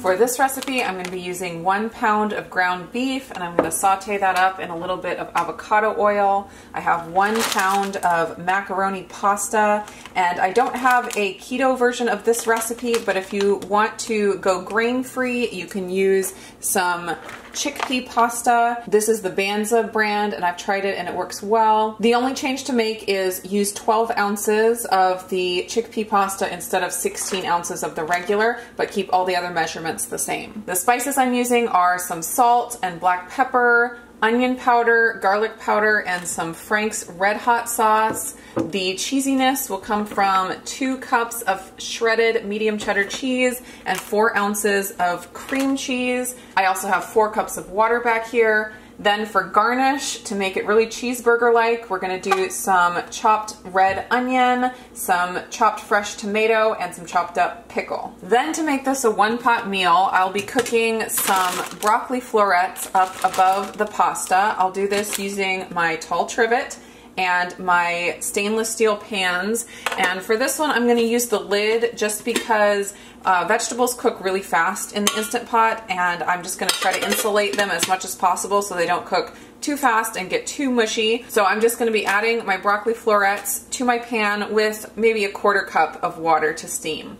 For this recipe, I'm going to be using 1 pound of ground beef, and I'm going to saute that up in a little bit of avocado oil. I have 1 pound of macaroni pasta, and I don't have a keto version of this recipe, but if you want to go grain-free, you can use some chickpea pasta. This is the Banza brand, and I've tried it and it works well. The only change to make is use 12 ounces of the chickpea pasta instead of 16 ounces of the regular, but keep all the other measurements the same. The spices I'm using are some salt and black pepper, onion powder, garlic powder, and some Frank's Red Hot sauce. The cheesiness will come from 2 cups of shredded medium cheddar cheese and 4 ounces of cream cheese. I also have 4 cups of water back here. Then for garnish, to make it really cheeseburger-like, we're gonna do some chopped red onion, some chopped fresh tomato, and some chopped up pickle. Then to make this a one-pot meal, I'll be cooking some broccoli florets up above the pasta. I'll do this using my tall trivet and my stainless steel pans. And for this one, I'm gonna use the lid just because vegetables cook really fast in the Instant Pot, and I'm just gonna try to insulate them as much as possible so they don't cook too fast and get too mushy. So I'm just gonna be adding my broccoli florets to my pan with maybe 1/4 cup of water to steam.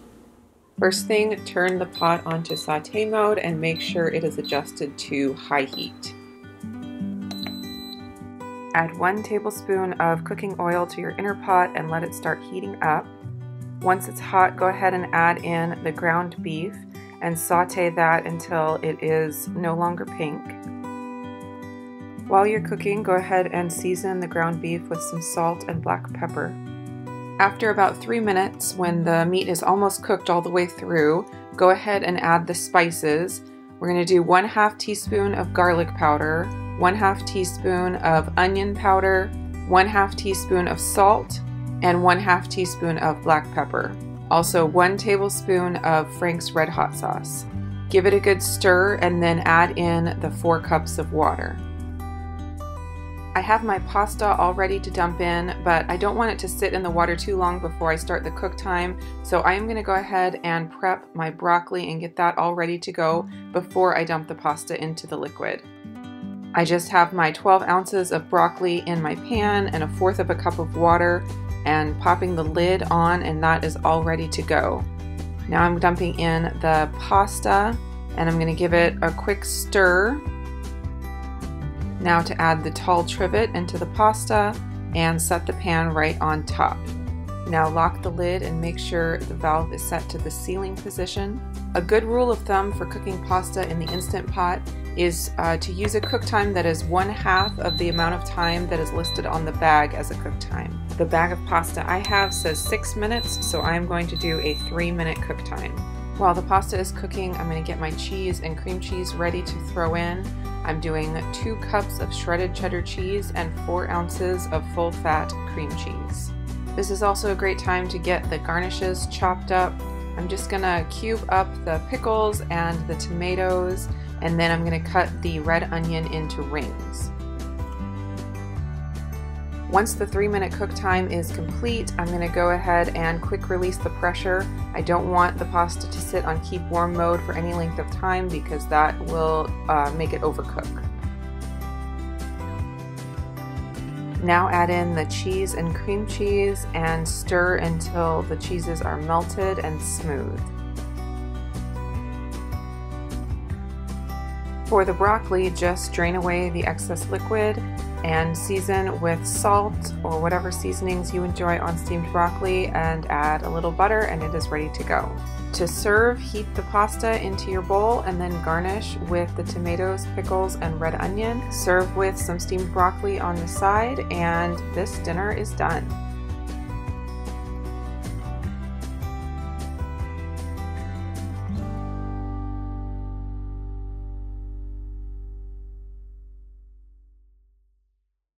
First thing, turn the pot onto saute mode and make sure it is adjusted to high heat. Add 1 tablespoon of cooking oil to your inner pot and let it start heating up. Once it's hot, go ahead and add in the ground beef and saute that until it is no longer pink. While you're cooking, go ahead and season the ground beef with some salt and black pepper. After about 3 minutes, when the meat is almost cooked all the way through, go ahead and add the spices. We're going to do 1/2 teaspoon of garlic powder, 1/2 teaspoon of onion powder, 1/2 teaspoon of salt, and 1/2 teaspoon of black pepper. Also 1 tablespoon of Frank's Red Hot sauce. Give it a good stir and then add in the 4 cups of water. I have my pasta all ready to dump in, but I don't want it to sit in the water too long before I start the cook time, so I am going to go ahead and prep my broccoli and get that all ready to go before I dump the pasta into the liquid. I just have my 12 ounces of broccoli in my pan and 1/4 cup of water, and popping the lid on, and that is all ready to go. Now I'm dumping in the pasta and I'm going to give it a quick stir. Now to add the tall trivet into the pasta and set the pan right on top. Now lock the lid and make sure the valve is set to the sealing position. A good rule of thumb for cooking pasta in the Instant Pot is to use a cook time that is 1/2 of the amount of time that is listed on the bag as a cook time. The bag of pasta I have says 6 minutes, so I'm going to do a 3-minute cook time. While the pasta is cooking, I'm going to get my cheese and cream cheese ready to throw in. I'm doing 2 cups of shredded cheddar cheese and 4 ounces of full-fat cream cheese. This is also a great time to get the garnishes chopped up. I'm just going to cube up the pickles and the tomatoes, and then I'm going to cut the red onion into rings. Once the 3-minute cook time is complete, I'm going to go ahead and quick release the pressure. I don't want the pasta to sit on keep warm mode for any length of time because that will make it overcook. Now add in the cheese and cream cheese and stir until the cheeses are melted and smooth. For the broccoli, just drain away the excess liquid and season with salt or whatever seasonings you enjoy on steamed broccoli, and add a little butter and it is ready to go. To serve, heat the pasta into your bowl and then garnish with the tomatoes, pickles, and red onion. Serve with some steamed broccoli on the side, and this dinner is done.